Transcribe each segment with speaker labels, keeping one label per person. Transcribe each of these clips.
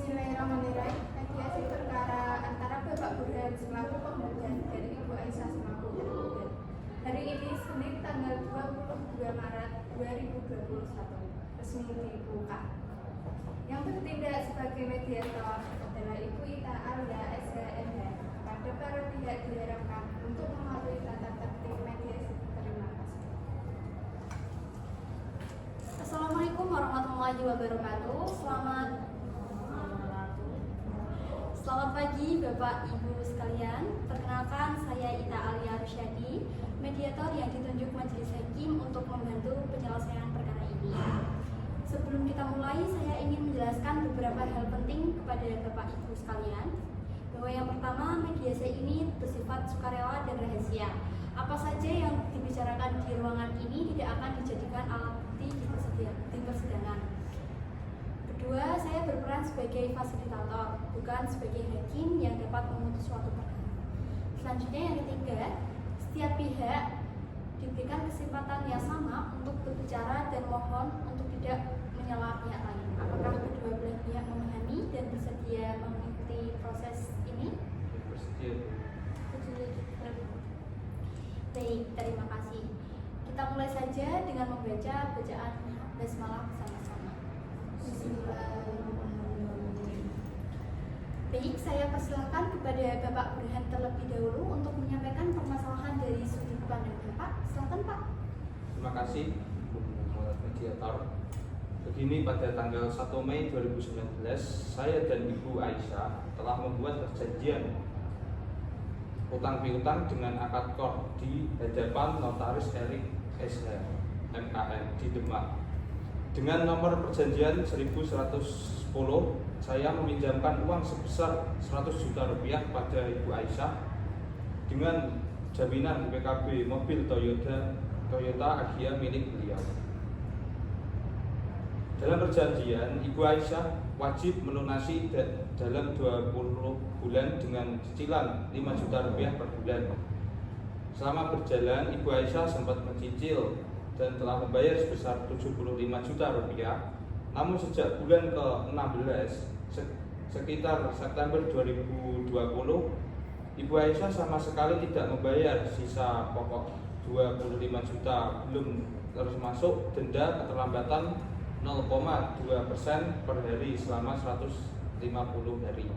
Speaker 1: Bismillahirrahmanirrahim. Mediasi perkara antara Bapak Burhan selaku penggugat dan Ibu Aisyah selaku tergugat. Hari ini Senin tanggal 22 Maret 2021 resmi dibuka. Yang bertindak sebagai mediator adalah Ibu Ita Alia SHMH. Pada para pihak diharapkan untuk mematuhi tata tertib mediasi. Terima kasih.
Speaker 2: Assalamualaikum warahmatullahi wabarakatuh. Selamat pagi Bapak Ibu sekalian. Perkenalkan, saya Ita Alia Rusyadi, mediator yang ditunjuk Majelis Hakim untuk membantu penyelesaian perkara ini. Sebelum kita mulai, saya ingin menjelaskan beberapa hal penting kepada Bapak Ibu sekalian. Bahwa yang pertama, mediasi ini bersifat sukarela dan rahasia. Apa saja yang dibicarakan di ruangan ini tidak akan dijadikan alat bukti di persidangan. Kedua, saya berperan sebagai fasilitator, bukan sebagai hakim yang dapat memutus suatu perkara. Selanjutnya yang ketiga, setiap pihak diberikan kesempatan yang sama untuk berbicara dan mohon untuk tidak menyela pihak lain. Apakah kedua belah pihak memahami dan bersedia mengikuti proses ini?
Speaker 3: Bersedia.
Speaker 2: Baik, terima kasih. Kita mulai saja dengan membaca bacaan basmalah bersama-sama. Baik, saya persilahkan kepada Bapak Burhan terlebih dahulu untuk menyampaikan permasalahan dari sudut pandang Bapak. Silakan Pak.
Speaker 3: Terima kasih Bu Mediator. Begini, pada tanggal 1 Mei 2019, saya dan Ibu Aisyah telah membuat perjanjian utang piutang dengan akad kor di hadapan Notaris Erik SH MKN di Demak. Dengan nomor perjanjian 1110, saya meminjamkan uang sebesar 100 juta rupiah pada Ibu Aisyah dengan jaminan PKB mobil Toyota Agya milik beliau. Dalam perjanjian, Ibu Aisyah wajib melunasi dalam 20 bulan dengan cicilan 5 juta rupiah per bulan. Selama berjalan, Ibu Aisyah sempat mencicil dan telah membayar sebesar 75 juta rupiah. Namun sejak bulan ke-16 sekitar September 2020, Ibu Aisyah sama sekali tidak membayar sisa pokok 25 juta, belum termasuk denda keterlambatan 0,2% per hari selama 150 hari.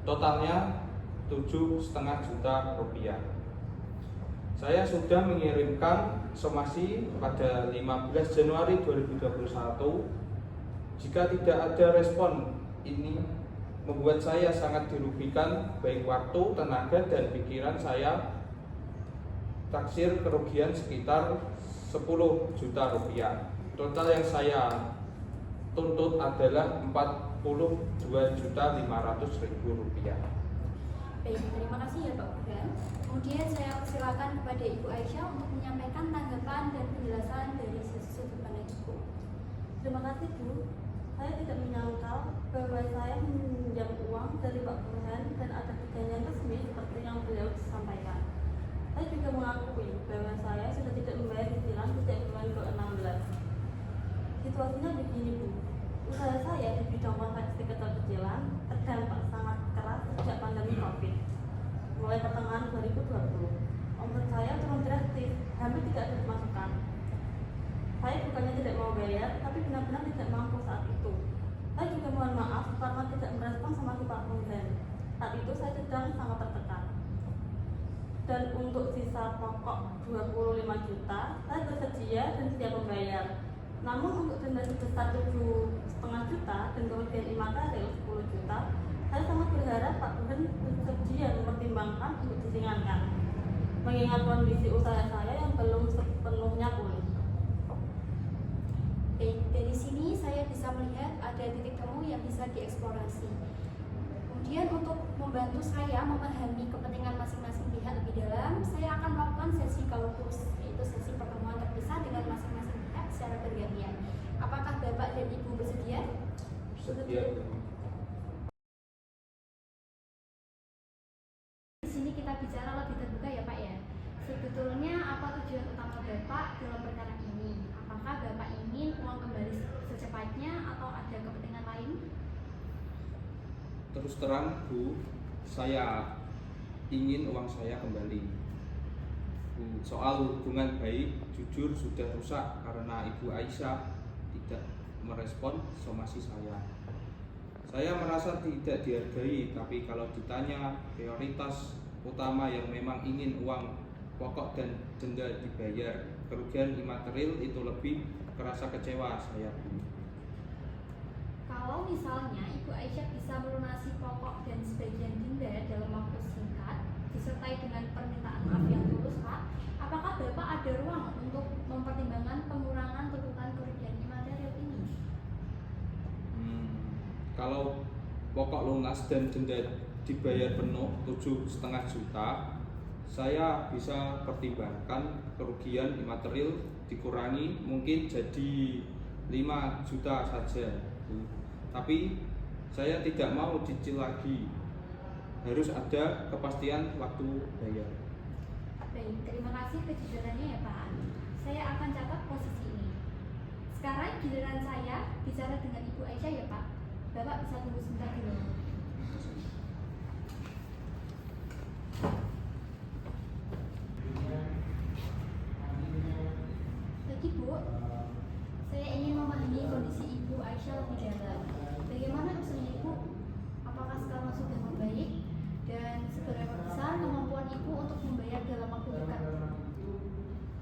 Speaker 3: Totalnya 7,5 juta rupiah. Saya sudah mengirimkan somasi pada 15 Januari 2021. Jika tidak ada respon, ini membuat saya sangat dirugikan, baik waktu, tenaga, dan pikiran saya. Taksir kerugian sekitar 10 juta rupiah. Total yang saya tuntut adalah 42.500.000 rupiah.
Speaker 2: Baik, terima kasih ya Pak Burhan. Kemudian saya persilakan kepada Ibu Aisyah untuk menyampaikan tanggapan dan penjelasan dari sudut pandang Ibu.
Speaker 4: Terima kasih Bu. Saya tidak menyangka bahwa saya meminjam uang dari Pak Burhan dan ada perjanjian resmi seperti yang beliau sampaikan. Saya juga mengakui bahwa saya sudah tidak membayar cicilan sejak bulan ke-16. Situasinya begini Bu, usaha saya di bidang konveksi kecil-kecilan terdampak sangat keras sejak pandemi COVID. Mulai pertengahan 2020, omset saya turun drastis, hampir tidak ada pemasukan. Saya bukannya tidak mau bayar, tapi benar-benar tidak mampu saat itu. Saya juga mohon maaf karena tidak merespon sama si Pak Burhan. Saat itu saya sedang sangat tertekan. Dan untuk sisa pokok 25 juta, saya bersedia dan siap membayar. Namun untuk denda sebesar 7,5 juta dan kemudian imaterial 10 juta, saya sangat berharap Pak Burhan bersedia mempertimbangkan untuk diringankan, mengingat kondisi usaha saya yang belum sepenuhnya pulih.
Speaker 2: Baik, dari sini saya bisa melihat ada titik temu yang bisa dieksplorasi. Kemudian untuk membantu saya memahami kepentingan masing-masing pihak lebih dalam, saya akan melakukan sesi kaukus, yaitu sesi pertemuan terpisah dengan masing-masing pihak secara bergantian. Apakah Bapak dan Ibu bersedia?
Speaker 3: Bersedia.
Speaker 2: Di sini kita bicara lebih terbuka ya Pak ya. Sebetulnya apa tujuan utama Bapak dalam perkara ini? Apakah Bapak ingin uang kembali secepatnya atau ada kepentingan lain?
Speaker 3: Terus terang Bu, saya ingin uang saya kembali. Bu, soal hubungan baik jujur sudah rusak karena Ibu Aisyah tidak merespon somasi saya. Saya merasa tidak dihargai, tapi kalau ditanya prioritas utama yang memang ingin uang pokok dan denda dibayar, kerugian imaterial itu lebih kerasa kecewa saya Bu.
Speaker 2: Kalau misalnya Ibu Aisyah bisa melunasi pokok dan sebagian denda dalam waktu singkat, disertai dengan permintaan maaf yang tulus, Pak, apakah Bapak ada ruang untuk mempertimbangkan pengurangan tuntutan kerugian imaterial ini?
Speaker 3: Kalau pokok lunas dan denda dibayar penuh 7,5 juta, saya bisa pertimbangkan kerugian imaterial dikurangi mungkin jadi 5 juta saja Bu. Tapi saya tidak mau cicil lagi, harus ada kepastian waktu bayar.
Speaker 2: Baik, terima kasih kejujurannya ya Pak. Saya akan catat posisi ini. Sekarang giliran saya bicara dengan Ibu Aisyah ya Pak. Bapak bisa tunggu sebentar dulu. Lagi Bu, saya ingin memahami kondisi Ibu Aisyah lebih dalam. Bagaimana urusan Ibu? Apakah sekarang sudah membaik? Dan seberapa besar kemampuan Ibu untuk membayar dalam waktu dekat?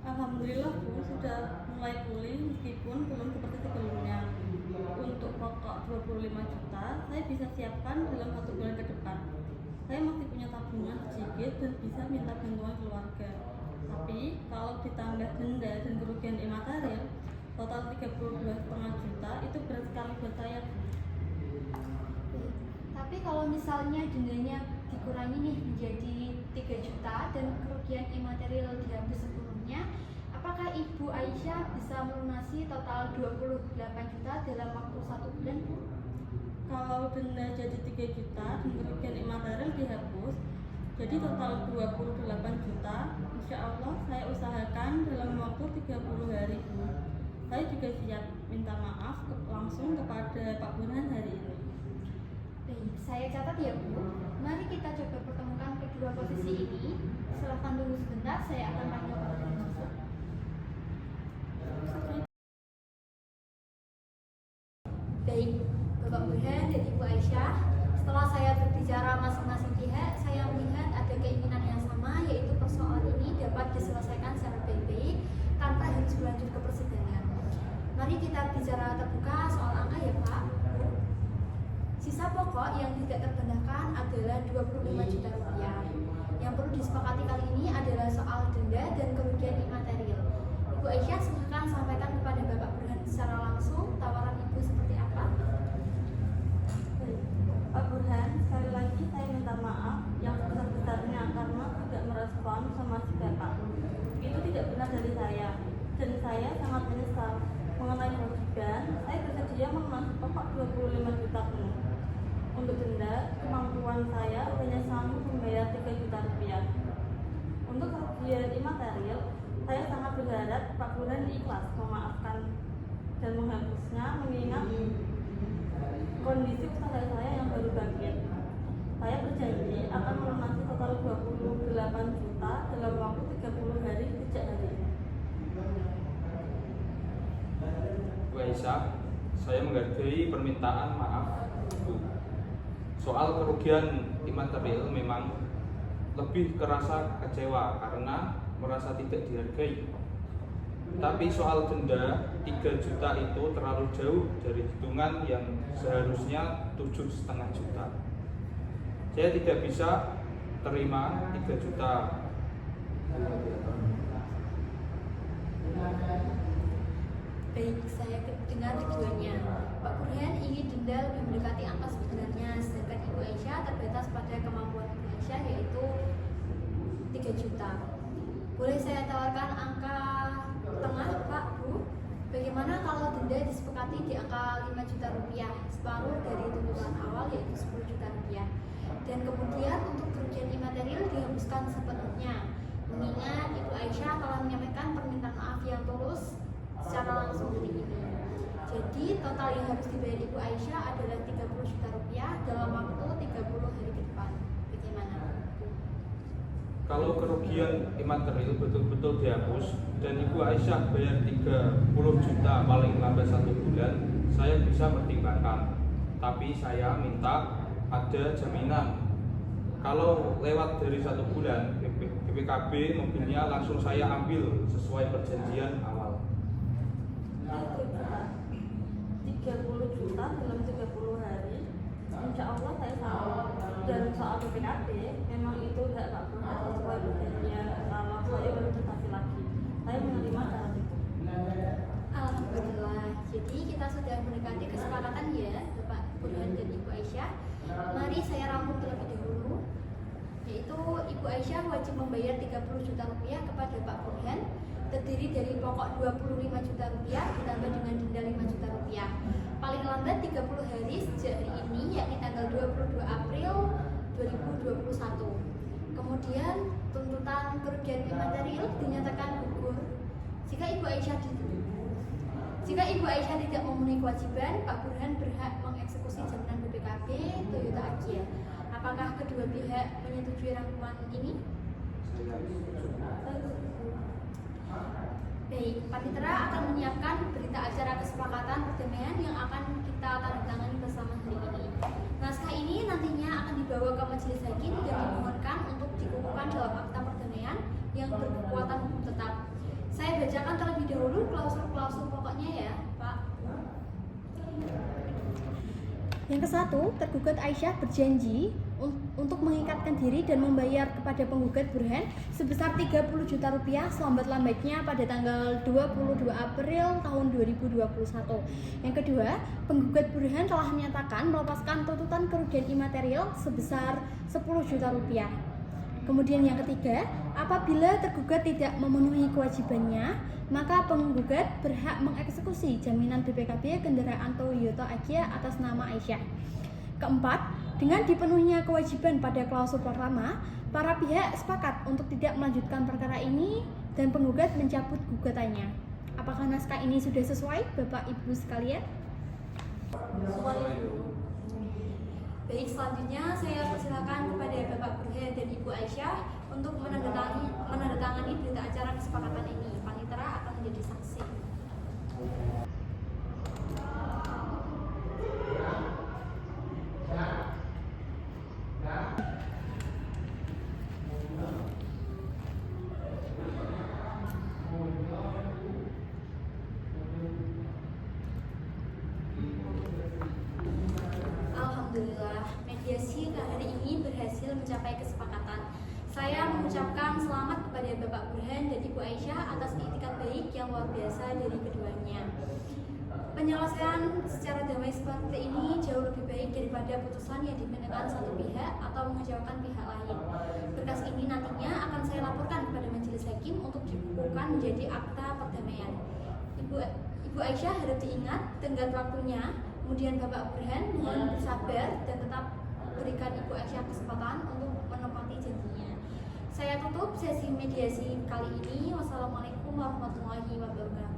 Speaker 4: Alhamdulillah Bu, sudah mulai pulih meskipun belum seperti sebelumnya. Untuk pokok 25 juta, saya bisa siapkan dalam 1 bulan ke depan. Saya masih punya tabungan sedikit dan bisa minta bantuan keluarga. Tapi kalau ditambah denda dan kerugian imaterial, total 32,5 juta itu berat sekali buat saya Bu.
Speaker 2: Tapi kalau misalnya dendanya dikurangi nih menjadi 3 juta dan kerugian imaterial dihapus sepenuhnya, apakah Ibu Aisyah bisa melunasi total 28 juta dalam waktu 1 bulan Bu?
Speaker 4: Kalau denda jadi 3 juta dan kerugian imaterial dihapus, jadi total 28 juta. Insya Allah saya usahakan dalam waktu 30 hari Bu. Saya juga siap minta maaf langsung kepada Pak Burhan hari ini.
Speaker 2: Baik, saya catat ya Bu. Mari kita coba pertemukan kedua posisi ini. Silahkan tunggu sebentar, saya akan panggil Pak Burhan masuk. Baik, Bapak Burhan dan Ibu Aisyah, setelah saya berbicara masing-masing pihak, saya melihat ada keinginan yang sama, yaitu persoalan ini dapat diselesaikan secara baik-baik tanpa harus berlanjut ke persidangan. Mari kita bicara terbuka soal angka ya Pak. Sisa pokok yang tidak terbendahkan adalah 25 juta rupiah. Yang perlu disepakati kali ini adalah soal denda dan kerugian imaterial. Ibu Aisyah silahkan sampaikan kepada Bapak Burhan secara langsung tawaran Ibu seperti apa.
Speaker 4: Baik, Pak Burhan, sekali lagi saya minta maaf yang sebesar-besarnya karena tidak merespon somasi Bapak. Itu tidak benar dari saya, dan saya sangat menyesal. Mengenai kewajiban, saya bersedia melunasi pokok 25 juta penuh. Untuk denda, kemampuan saya hanya sanggup membayar 3 juta rupiah. Untuk kerugian imaterial, saya sangat berharap Pak Burhan ikhlas memaafkan dan menghapusnya mengingat kondisi usaha saya yang baru bangkit. Saya berjanji akan melunasi total 28 juta dalam waktu 30 hari sejak hari ini.
Speaker 3: Bu Aisyah, saya menghargai permintaan maaf Bu. Soal kerugian imaterial memang lebih kerasa kecewa karena merasa tidak dihargai. Tapi soal denda 3 juta itu terlalu jauh dari hitungan yang seharusnya 7,5 juta. Saya tidak bisa terima 3 juta.
Speaker 2: Baik, saya dengar tujuannya. Pak Burhan ingin denda lebih mendekati angka sebenarnya, sedangkan Ibu Aisyah terbatas pada kemampuan Ibu Aisyah yaitu 3 juta. Boleh saya tawarkan angka tengah Pak Bu? Bagaimana kalau denda disepakati di angka 5 juta rupiah, separuh dari tuntutan awal yaitu 10 juta rupiah. Dan kemudian untuk kerugian imaterial dihapuskan sepenuhnya. Mengingat Ibu Aisyah telah menyampaikan permintaan maaf yang tulus secara langsung hari ini. Jadi total yang harus dibayar Ibu Aisyah adalah 30 juta rupiah dalam waktu 30 hari ke depan. Bagaimana?
Speaker 3: Kalau kerugian imaterial betul-betul dihapus dan Ibu Aisyah bayar 30 juta paling lambat 1 bulan, saya bisa pertimbangkan. Tapi saya minta ada jaminan. Kalau lewat dari 1 bulan, BPKB mobilnya langsung saya ambil sesuai perjanjian awal.
Speaker 4: 30 juta dalam 30 hari, insya Allah saya sanggup. Dan soal BPKB, memang itu hak Pak Burhan sesuai perjanjian. Kalau saya berinvestasi lagi, saya menerima syarat itu.
Speaker 2: Alhamdulillah. Jadi kita sudah mendekati kesepakatan ya, Bapak Burhan dan Ibu Aisyah. Mari saya rangkum terlebih dahulu. Yaitu Ibu Aisyah wajib membayar 30 juta rupiah kepada Pak Burhan, terdiri dari pokok 25 juta rupiah ditambah dengan denda 5 juta rupiah. Paling lambat 30 hari sejak hari ini, yakni tanggal 22 April 2021. Kemudian tuntutan kerugian imaterial dinyatakan gugur jika Ibu Aisyah tidak memenuhi kewajiban. Pak Burhan berhak mengeksekusi jaminan BPKB Toyota Agya. Apakah kedua pihak menyetujui rangkuman ini? Baik, Panitera akan menyiapkan berita acara kesepakatan perdamaian yang akan kita tandatangani bersama hari ini. Naskah ini nantinya akan dibawa ke majelis hakim dan dimohonkan untuk dikukuhkan dalam akta perdamaian yang berkekuatan hukum tetap. Saya bacakan terlebih dahulu klausul-klausul pokoknya ya, Pak.
Speaker 5: Yang ke-1, tergugat Aisyah berjanji untuk mengikatkan diri dan membayar kepada penggugat Burhan sebesar 30 juta rupiah selambat-lambatnya pada tanggal 22 April tahun 2021. Yang kedua, penggugat Burhan telah menyatakan melepaskan tuntutan kerugian imaterial sebesar 10 juta rupiah. Kemudian yang ketiga, apabila tergugat tidak memenuhi kewajibannya, maka penggugat berhak mengeksekusi jaminan BPKB kendaraan Toyota Agya atas nama Aisyah. Keempat, dengan dipenuhinya kewajiban pada klausul pertama, para pihak sepakat untuk tidak melanjutkan perkara ini dan penggugat mencabut gugatannya. Apakah naskah ini sudah sesuai, Bapak Ibu sekalian?
Speaker 2: Baik, selanjutnya saya persilakan kepada Bapak Burhan dan Ibu Aisyah untuk menandatangani berita acara kesepakatan ini. Panitera akan menjadi saksi. Alhamdulillah, mediasi hari ini berhasil mencapai kesepakatan. Saya mengucapkan selamat kepada Bapak Burhan dan Ibu Aisyah atas itikat baik yang luar biasa dari keduanya. Penyelesaian secara damai seperti ini jauh lebih baik daripada putusan yang dimenangkan satu pihak atau mengecewakan pihak lain. Berkas ini nantinya akan saya laporkan kepada majelis hakim untuk dikukuhkan menjadi akta perdamaian. Ibu Aisyah harap diingat tenggat waktunya. Kemudian Bapak Burhan mohon bersabar dan tetap berikan Ibu Aisyah kesempatan untuk menepati janjinya. Saya tutup sesi mediasi kali ini. Wassalamualaikum warahmatullahi wabarakatuh.